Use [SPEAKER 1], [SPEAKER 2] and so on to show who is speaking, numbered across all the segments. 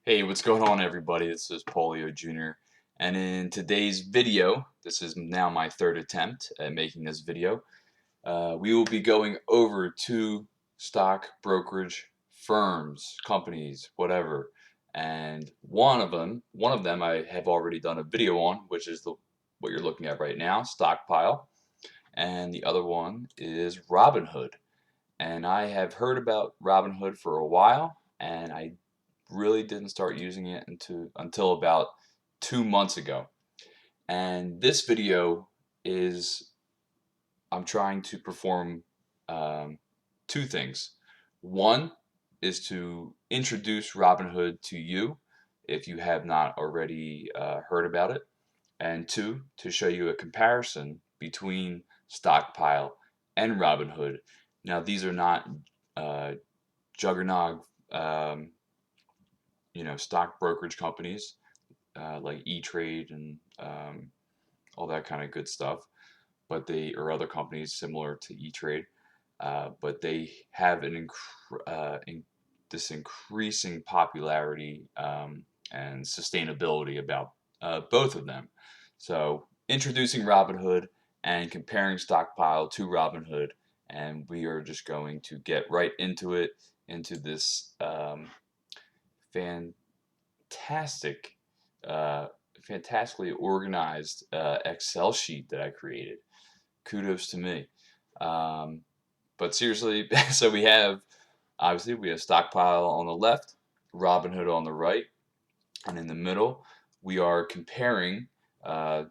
[SPEAKER 1] Hey, what's going on, everybody? This is Polio Jr. And in today's video, this is now my third attempt at making this video, we will be going over two stock brokerage firms, companies, whatever. And one of them I have already done a video on, which is what you're looking at right now, Stockpile. And the other one is Robinhood. And I have heard about Robinhood for a while, and I really didn't start using it until about 2 months ago. And this video is I'm trying to perform two things. One is to introduce Robinhood to you if you have not already heard about it, and two, to show you a comparison between Stockpile and Robinhood. Now, these are not uh, juggernaut stock brokerage companies like E-Trade and all that kind of good stuff, but they or other companies similar to E-Trade, but they have this increasing popularity and sustainability about both of them. So introducing Robinhood and comparing Stockpile to Robinhood, and we are just going to get right into it, into this fantastic, uh, fantastically organized Excel sheet that I created. Kudos to me. Um, but seriously, so we have Stockpile on the left, Robinhood on the right, and in the middle we are comparing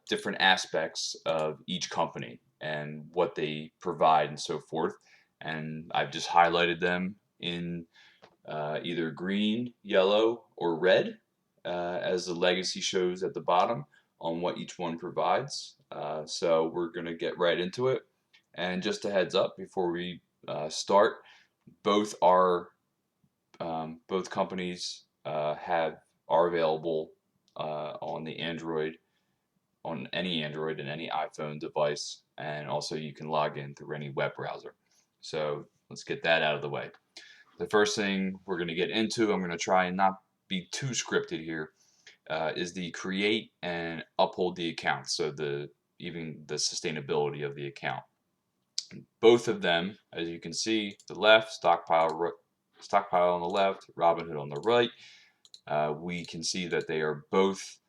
[SPEAKER 1] different aspects of each company and what they provide and so forth. And I've just highlighted them in either green, yellow, or red, as the legacy shows at the bottom on what each one provides. So we're going to get right into it. And just a heads up before we start, both are both companies are available on the Android, on any Android and any iPhone device, and also you can log in through any web browser. So let's get that out of the way. The first thing we're going to get into, I'm going to try and not be too scripted here, is the create and uphold the account. So even the sustainability of the account. Both of them, as you can see, the left stockpile on the left, Robinhood on the right. We can see that they are both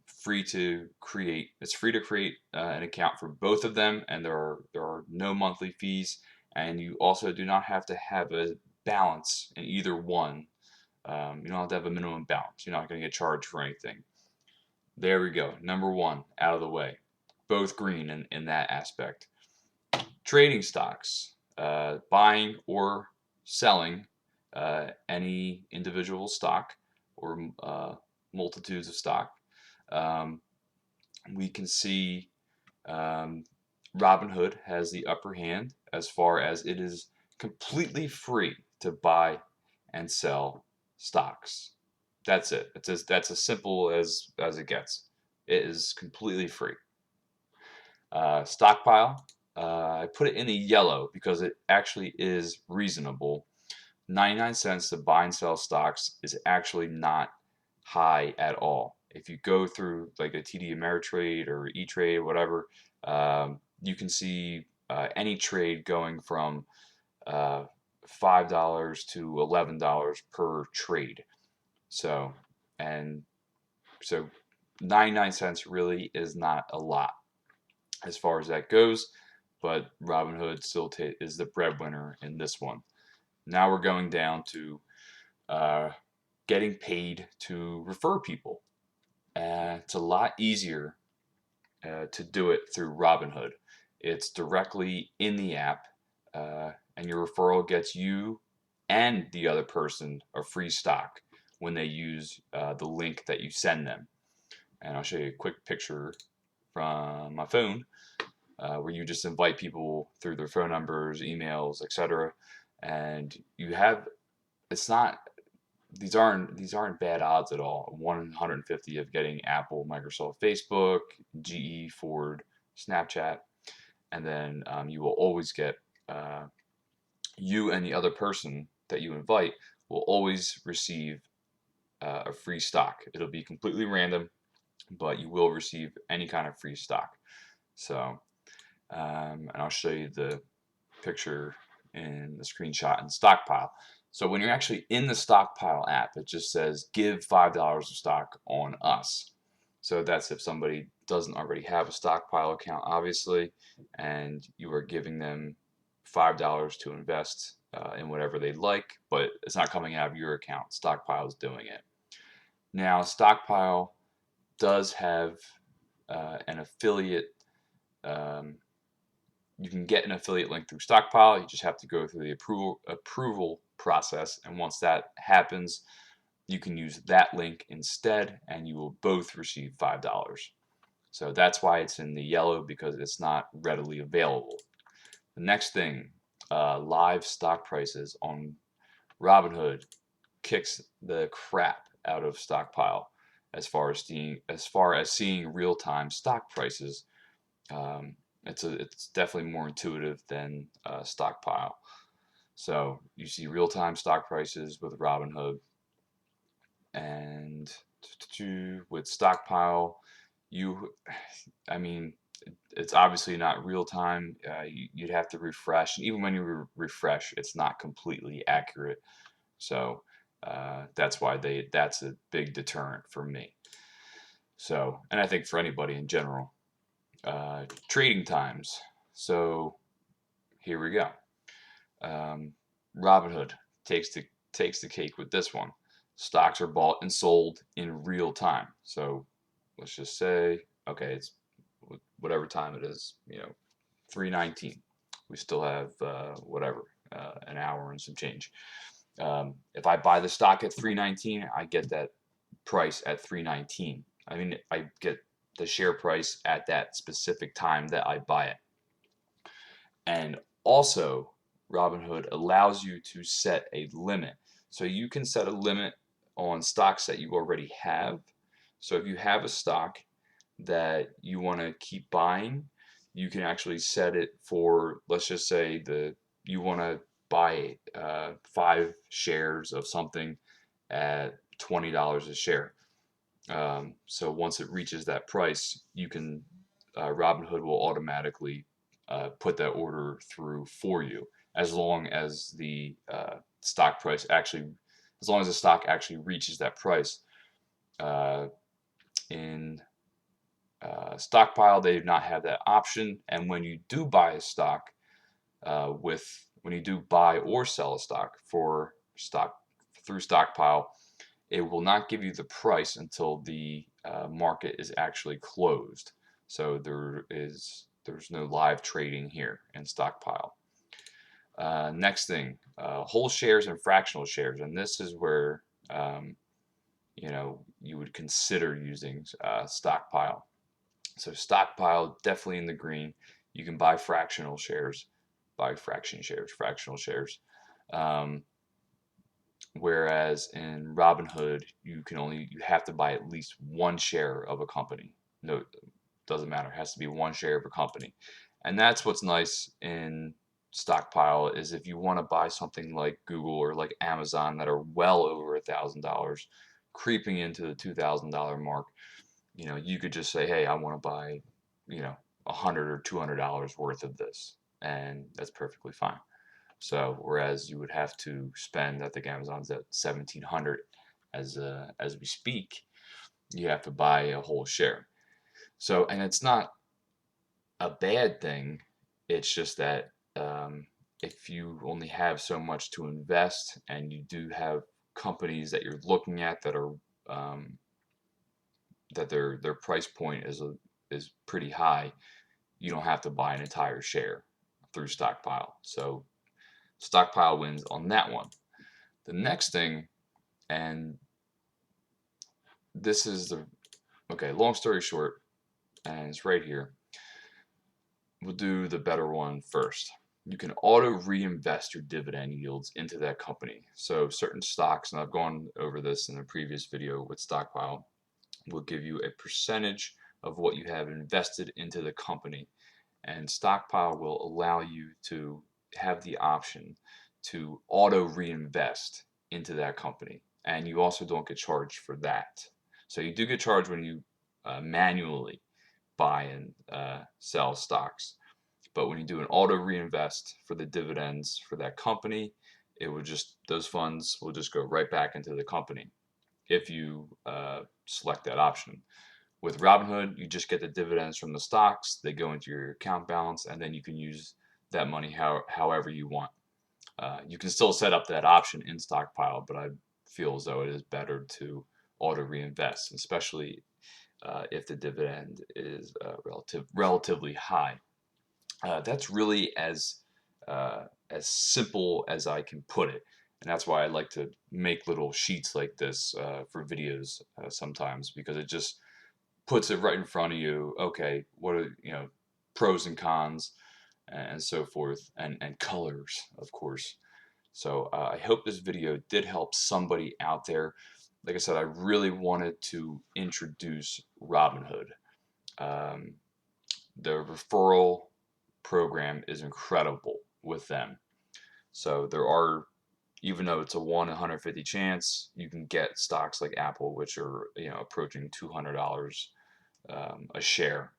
[SPEAKER 1] free to create. It's free to create an account for both of them, and there are no monthly fees, and you also do not have to have a balance in either one. You don't have to have a minimum balance. You're not going to get charged for anything. There we go. Number one out of the way. Both green in that aspect. Trading stocks, buying or selling any individual stock or multitudes of stock. Um, we can see um, Robinhood has the upper hand as far as it is completely free to buy and sell stocks. That's it. That's as simple as it gets. It is completely free. Stockpile, I put it in the yellow because it actually is reasonable. 99 cents to buy and sell stocks is actually not high at all. If you go through like a TD Ameritrade or E-Trade, whatever, you can see any trade going from uh, $5 to $11 per trade. So, and so 99 cents really is not a lot as far as that goes, but Robinhood still is the breadwinner in this one. Now we're going down to uh, getting paid to refer people. It's a lot easier to do it through Robinhood. It's directly in the app, and your referral gets you and the other person a free stock when they use the link that you send them. And I'll show you a quick picture from my phone where you just invite people through their phone numbers, emails, etc. And you have it's not these aren't bad odds at all. 150 of getting Apple, Microsoft, Facebook, GE, Ford, Snapchat, and then you will always get you and the other person that you invite will always receive a free stock. It'll be completely random, but you will receive any kind of free stock. So, and I'll show you the picture in the screenshot in Stockpile. So when you're actually in the Stockpile app, it just says give $5 of stock on us. So that's if somebody doesn't already have a Stockpile account, obviously, and you are giving them $5 to invest in whatever they'd like, but it's not coming out of your account. Stockpile is doing it. Now, Stockpile does have an affiliate. You can get an affiliate link through Stockpile. You just have to go through the approval process, and once that happens, you can use that link instead, and you will both receive $5. So that's why it's in the yellow, because it's not readily available. The next thing, live stock prices on Robinhood kicks the crap out of Stockpile as far as seeing real-time stock prices. It's definitely more intuitive than Stockpile. So you see real-time stock prices with Robinhood, and with Stockpile, I mean, it's obviously not real-time. You'd have to refresh, and even when you refresh, it's not completely accurate. So that's why that's a big deterrent for me. So, and I think for anybody in general. Trading times. So here we go. Robinhood takes the cake with this one. Stocks are bought and sold in real time. So let's just say, okay, it's whatever time it is, 3:19. We still have whatever, an hour and some change. If I buy the stock at 3:19, I get that price at 3:19. I mean, I get the share price at that specific time that I buy it. And also, Robinhood allows you to set a limit. So you can set a limit on stocks that you already have. So if you have a stock that you want to keep buying, you can actually set it for, let's just say you want to buy 5 shares of something at $20 a share. So once it reaches that price, you can Robinhood will automatically put that order through for you, as long as the stock price actually, as long as the stock actually reaches that price. In Stockpile, they do not have that option, and when you do buy a stock, when you do buy or sell a stock through Stockpile, it will not give you the price until the market is actually closed. So there's no live trading here in Stockpile. Next thing, whole shares and fractional shares, and this is where you would consider using Stockpile. So Stockpile definitely in the green. You can buy fractional shares, fractional shares. Whereas in Robinhood, you have to buy at least one share of a company. No, doesn't matter. It has to be one share of a company. And that's what's nice in Stockpile, is if you want to buy something like Google or like Amazon that are well over $1,000, creeping into the $2,000 mark, you could just say, hey, I want to buy, $100 or $200 worth of this, and that's perfectly fine. So whereas you would have to spend, I think Amazon's at $1,700 as we speak, you have to buy a whole share. So, and it's not a bad thing. It's just that if you only have so much to invest, and you do have companies that you're looking at that are that their price point is pretty high, you don't have to buy an entire share through Stockpile. So Stockpile wins on that one. The next thing, and this is long story short, and it's right here. We'll do the better one first. You can auto reinvest your dividend yields into that company. So certain stocks, and I've gone over this in a previous video with Stockpile, will give you a percentage of what you have invested into the company. And Stockpile will allow you to have the option to auto reinvest into that company. and you also don't get charged for that. So you do get charged when you manually buy and sell stocks. But when you do an auto reinvest for the dividends for that company, it would just, those funds will just go right back into the company if you select that option. With Robinhood, you just get the dividends from the stocks. They go into your account balance, and then you can use that money however you want. You can still set up that option in Stockpile, but I feel as though it is better to auto reinvest, especially if the dividend is relatively high. That's really as simple as I can put it, and that's why I like to make little sheets like this for videos sometimes, because it just puts it right in front of you. Okay, what are, pros and cons and so forth, and colors, of course. So I hope this video did help somebody out there. Like I said, I really wanted to introduce Robinhood. Um, the referral program is incredible with them. So there are, even though it's a 1 in 150 chance, you can get stocks like Apple, which are approaching $200 a share.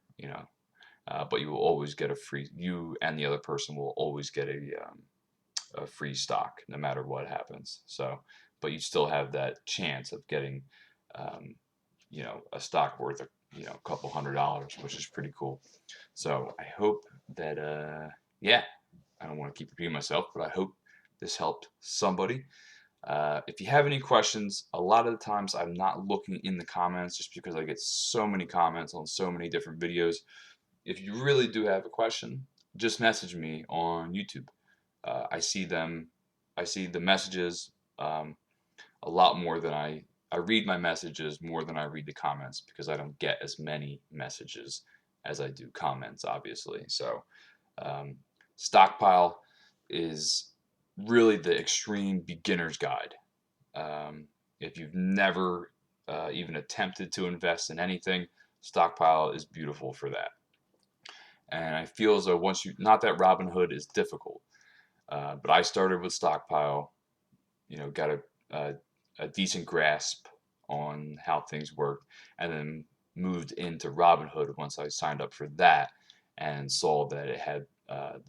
[SPEAKER 1] But you will always get a free. You and the other person will always get a free stock, no matter what happens. So, but you still have that chance of getting, um, a stock worth a couple $100s, which is pretty cool. So I hope that, yeah, I don't want to keep repeating myself, but I hope this helped somebody. If you have any questions, a lot of the times I'm not looking in the comments just because I get so many comments on so many different videos. If you really do have a question, just message me on YouTube. I see them, I see the messages um, a lot more than I read my messages more than I read the comments, because I don't get as many messages as I do comments, obviously. So um, Stockpile is really the extreme beginner's guide. If you've never even attempted to invest in anything, Stockpile is beautiful for that. And I feel as though once you, not that Robinhood is difficult, but I started with Stockpile, got a decent grasp on how things work, and then moved into Robinhood once I signed up for that and saw that it had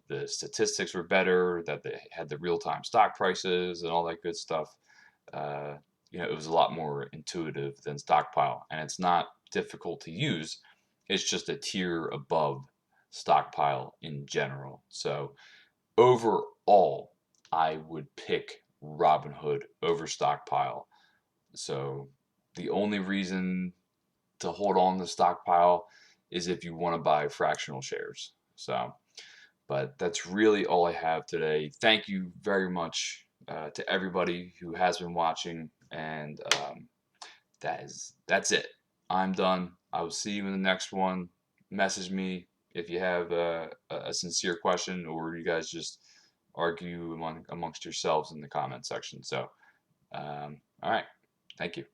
[SPEAKER 1] the statistics were better, that they had the real-time stock prices and all that good stuff. Uh, it was a lot more intuitive than Stockpile, and it's not difficult to use. It's just a tier above Stockpile in general. So overall, I would pick Robinhood over Stockpile. So the only reason to hold on to Stockpile is if you want to buy fractional shares. So, but that's really all I have today. Thank you very much to everybody who has been watching, and that's it. I'm done. I will see you in the next one. Message me if you have a sincere question, or you guys just argue amongst yourselves in the comment section. So, all right. Thank you.